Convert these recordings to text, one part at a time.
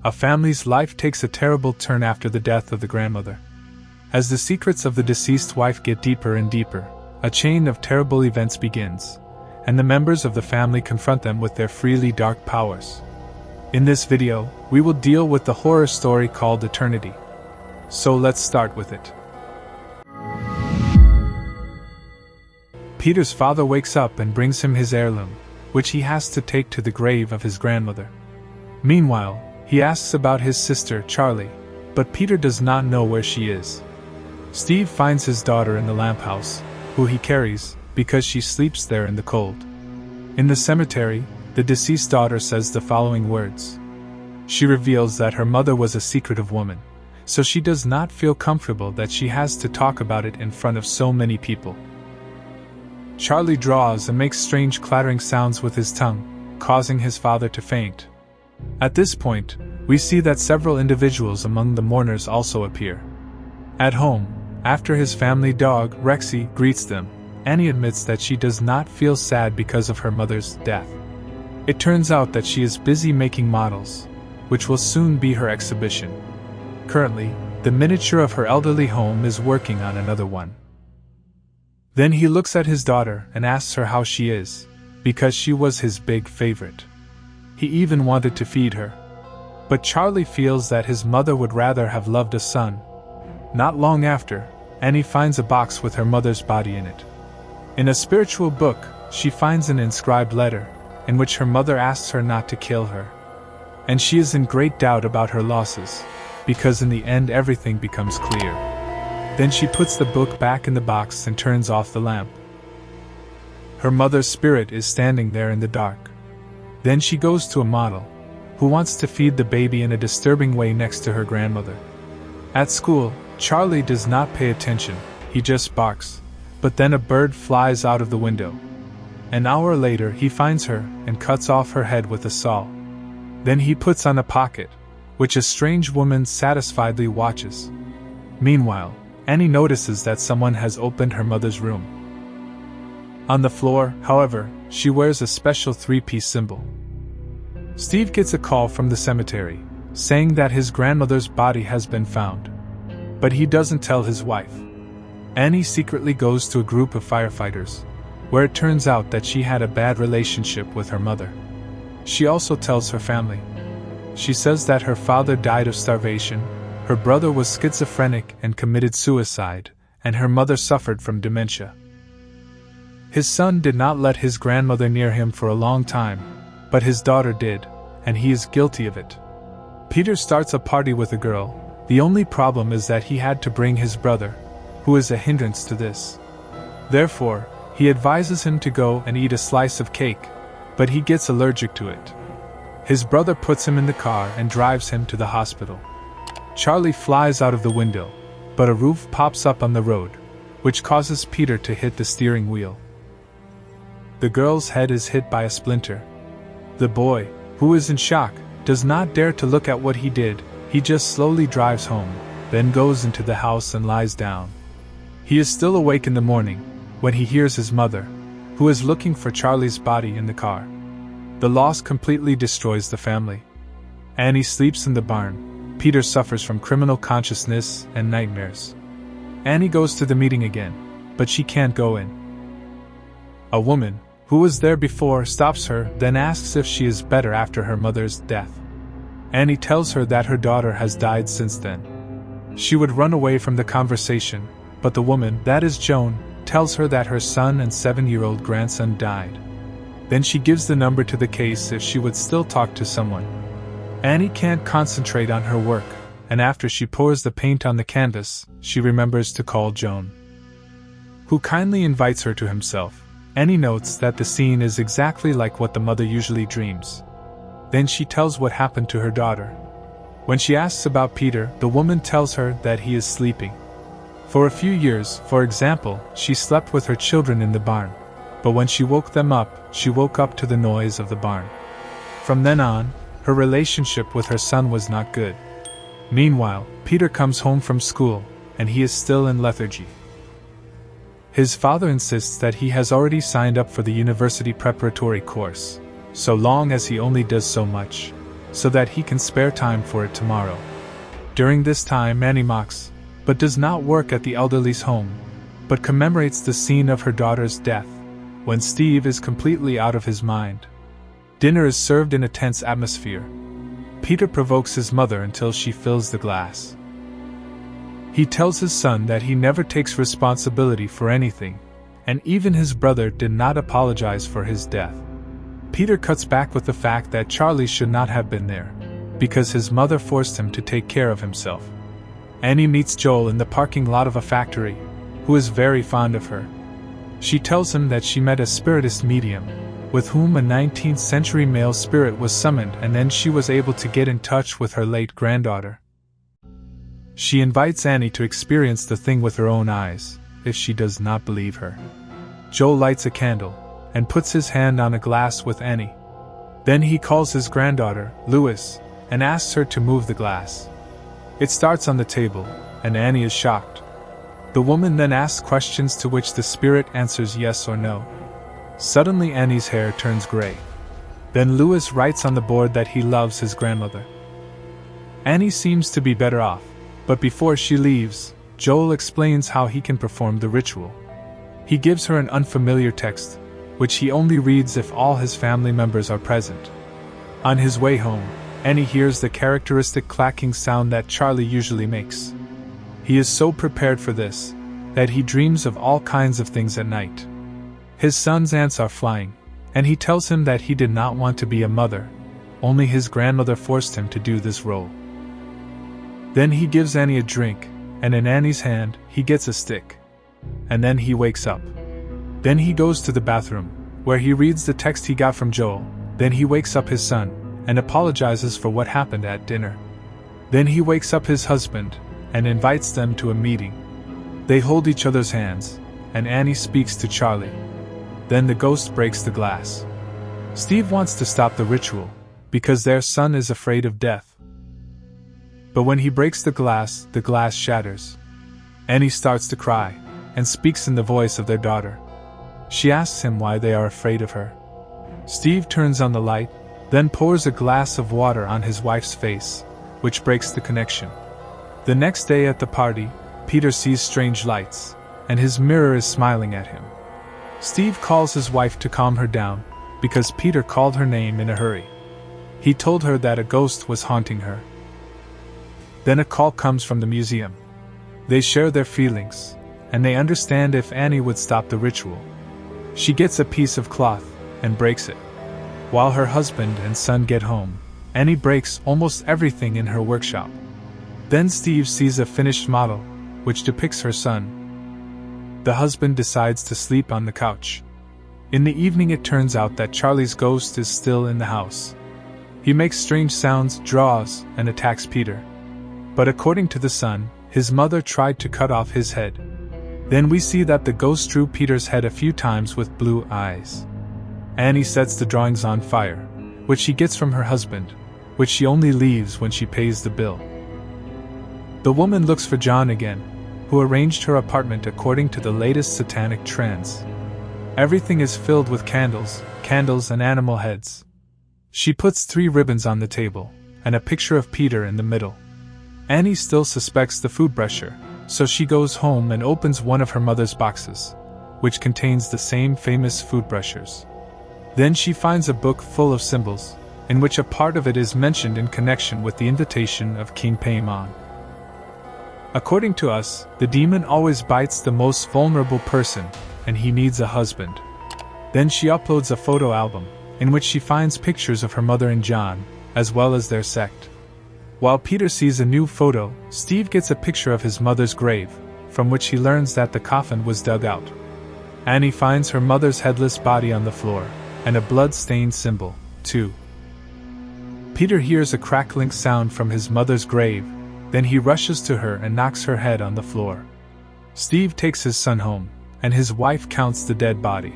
A family's life takes a terrible turn after the death of the grandmother. As the secrets of the deceased wife get deeper and deeper, a chain of terrible events begins, and the members of the family confront them with their freely dark powers. In this video, we will deal with the horror story called Eternity. So let's start with it. Peter's father wakes up and brings him his heirloom, which he has to take to the grave of his grandmother. Meanwhile, he asks about his sister, Charlie, but Peter does not know where she is. Steve finds his daughter in the lamp house, who he carries, because she sleeps there in the cold. In the cemetery, the deceased daughter says the following words. She reveals that her mother was a secretive woman, so she does not feel comfortable that she has to talk about it in front of so many people. Charlie draws and makes strange clattering sounds with his tongue, causing his father to faint. At this point, we see that several individuals among the mourners also appear. At home, after his family dog, Rexy, greets them, Annie admits that she does not feel sad because of her mother's death. It turns out that she is busy making models, which will soon be her exhibition. Currently, the miniature of her elderly home is working on another one. Then he looks at his daughter and asks her how she is, because she was his big favorite. He even wanted to feed her. But Charlie feels that his mother would rather have loved a son. Not long after, Annie finds a box with her mother's body in it. In a spiritual book, she finds an inscribed letter, in which her mother asks her not to kill her. And she is in great doubt about her losses, because in the end everything becomes clear. Then she puts the book back in the box and turns off the lamp. Her mother's spirit is standing there in the dark. Then she goes to a model, who wants to feed the baby in a disturbing way next to her grandmother. At school, Charlie does not pay attention, he just barks, but then a bird flies out of the window. An hour later he finds her and cuts off her head with a saw. Then he puts on a pocket, which a strange woman satisfiedly watches. Meanwhile, Annie notices that someone has opened her mother's room. On the floor, however, she wears a special three-piece symbol. Steve gets a call from the cemetery, saying that his grandmother's body has been found. But he doesn't tell his wife. Annie secretly goes to a group of firefighters, where it turns out that she had a bad relationship with her mother. She also tells her family. She says that her father died of starvation, her brother was schizophrenic and committed suicide, and her mother suffered from dementia. His son did not let his grandmother near him for a long time, but his daughter did, and he is guilty of it. Peter starts a party with a girl. The only problem is that he had to bring his brother, who is a hindrance to this. Therefore, he advises him to go and eat a slice of cake, but he gets allergic to it. His brother puts him in the car and drives him to the hospital. Charlie flies out of the window, but a roof pops up on the road, which causes Peter to hit the steering wheel. The girl's head is hit by a splinter. The boy, who is in shock, does not dare to look at what he did. He just slowly drives home, then goes into the house and lies down. He is still awake in the morning, when he hears his mother, who is looking for Charlie's body in the car. The loss completely destroys the family. Annie sleeps in the barn. Peter suffers from criminal consciousness and nightmares. Annie goes to the meeting again, but she can't go in. A woman, who was there before, stops her, then asks if she is better after her mother's death. Annie tells her that her daughter has died since then. She would run away from the conversation, but the woman, that is Joan, tells her that her son and 7-year-old grandson died. Then she gives the number to the case if she would still talk to someone. Annie can't concentrate on her work, and after she pours the paint on the canvas, she remembers to call Joan, who kindly invites her to himself. Annie notes that the scene is exactly like what the mother usually dreams. Then she tells what happened to her daughter. When she asks about Peter, the woman tells her that he is sleeping. For a few years, for example, she slept with her children in the barn, but when she woke them up, she woke up to the noise of the barn. From then on, her relationship with her son was not good. Meanwhile, Peter comes home from school, and he is still in lethargy. His father insists that he has already signed up for the university preparatory course, so long as he only does so much. so that he can spare time for it tomorrow. During this time, Annie mocks, but does not work at the elderly's home, but commemorates the scene of her daughter's death, when Steve is completely out of his mind. Dinner is served in a tense atmosphere. Peter provokes his mother until she fills the glass. He tells his son that he never takes responsibility for anything, and even his brother did not apologize for his death. Peter cuts back with the fact that Charlie should not have been there, because his mother forced him to take care of himself. Annie meets Joel in the parking lot of a factory, who is very fond of her. She tells him that she met a spiritist medium, with whom a 19th century male spirit was summoned, and then she was able to get in touch with her late granddaughter. She invites Annie to experience the thing with her own eyes, if she does not believe her. Joel lights a candle, and puts his hand on a glass with Annie. Then he calls his granddaughter, Louis, and asks her to move the glass. It starts on the table, and Annie is shocked. The woman then asks questions to which the spirit answers yes or no. Suddenly Annie's hair turns gray. Then Louis writes on the board that he loves his grandmother. Annie seems to be better off, but before she leaves, Joel explains how he can perform the ritual. He gives her an unfamiliar text, which he only reads if all his family members are present. On his way home, Annie hears the characteristic clacking sound that Charlie usually makes. He is so prepared for this, that he dreams of all kinds of things at night. His son's ants are flying, and he tells him that he did not want to be a mother, only his grandmother forced him to do this role. Then he gives Annie a drink, and in Annie's hand, he gets a stick. And then he wakes up. Then he goes to the bathroom, where he reads the text he got from Joel. Then he wakes up his son, and apologizes for what happened at dinner. Then he wakes up his husband, and invites them to a meeting. They hold each other's hands, and Annie speaks to Charlie. Then the ghost breaks the glass. Steve wants to stop the ritual, because their son is afraid of death. But when he breaks the glass shatters. Annie starts to cry, and speaks in the voice of their daughter. She asks him why they are afraid of her. Steve turns on the light, then pours a glass of water on his wife's face, which breaks the connection. The next day at the party, Peter sees strange lights, and his mirror is smiling at him. Steve calls his wife to calm her down, because Peter called her name in a hurry. He told her that a ghost was haunting her. Then a call comes from the museum. They share their feelings, and they understand if Annie would stop the ritual. She gets a piece of cloth, and breaks it. While her husband and son get home, Annie breaks almost everything in her workshop. Then Steve sees a finished model, which depicts her son. The husband decides to sleep on the couch. In the evening it turns out that Charlie's ghost is still in the house. He makes strange sounds, draws, and attacks Peter. But according to the son, his mother tried to cut off his head. Then we see that the ghost drew Peter's head a few times with blue eyes. Annie sets the drawings on fire, which she gets from her husband, which she only leaves when she pays the bill. The woman looks for John again, who arranged her apartment according to the latest satanic trends. Everything is filled with candles and animal heads. She puts 3 ribbons on the table, and a picture of Peter in the middle. Annie still suspects the food brusher, so she goes home and opens one of her mother's boxes, which contains the same famous food brushers. Then she finds a book full of symbols, in which a part of it is mentioned in connection with the invitation of King Paimon. According to us, the demon always bites the most vulnerable person, and he needs a husband. Then she uploads a photo album, in which she finds pictures of her mother and John, as well as their sect. While Peter sees a new photo, Steve gets a picture of his mother's grave, from which he learns that the coffin was dug out. Annie finds her mother's headless body on the floor, and a blood-stained symbol, too. Peter hears a crackling sound from his mother's grave, then he rushes to her and knocks her head on the floor. Steve takes his son home, and his wife counts the dead body.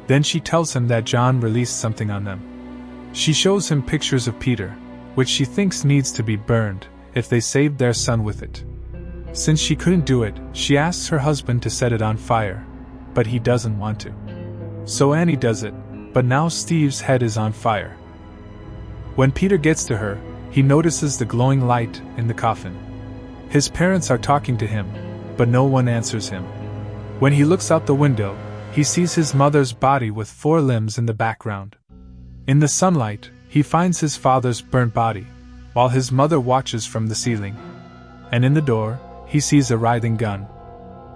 Then she tells him that John released something on them. She shows him pictures of Peter, which she thinks needs to be burned, if they saved their son with it. Since she couldn't do it, she asks her husband to set it on fire, but he doesn't want to. So Annie does it, but now Steve's head is on fire. When Peter gets to her, he notices the glowing light in the coffin. His parents are talking to him, but no one answers him. When he looks out the window, he sees his mother's body with 4 limbs in the background. In the sunlight, he finds his father's burnt body, while his mother watches from the ceiling. And in the door, he sees a writhing gun.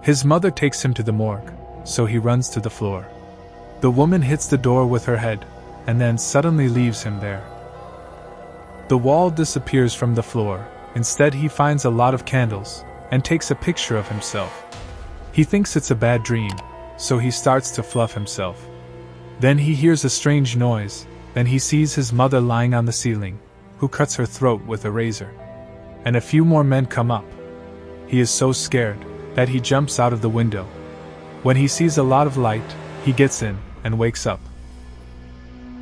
His mother takes him to the morgue, so he runs to the floor. The woman hits the door with her head, and then suddenly leaves him there. The wall disappears from the floor. Instead, he finds a lot of candles, and takes a picture of himself. He thinks it's a bad dream, so he starts to fluff himself. Then he hears a strange noise, then he sees his mother lying on the ceiling, who cuts her throat with a razor. And a few more men come up. He is so scared that he jumps out of the window. When he sees a lot of light, he gets in and wakes up.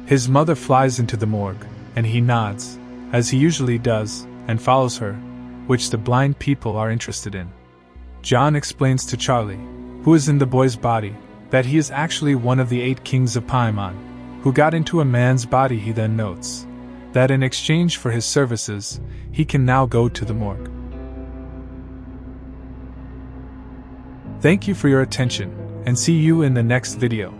His mother flies into the morgue, and he nods, as he usually does, and follows her, which the blind people are interested in. John explains to Charlie, who is in the boy's body, that he is actually one of the 8 kings of Paimon, who got into a man's body. He then notes that in exchange for his services, he can now go to the morgue. Thank you for your attention, and see you in the next video.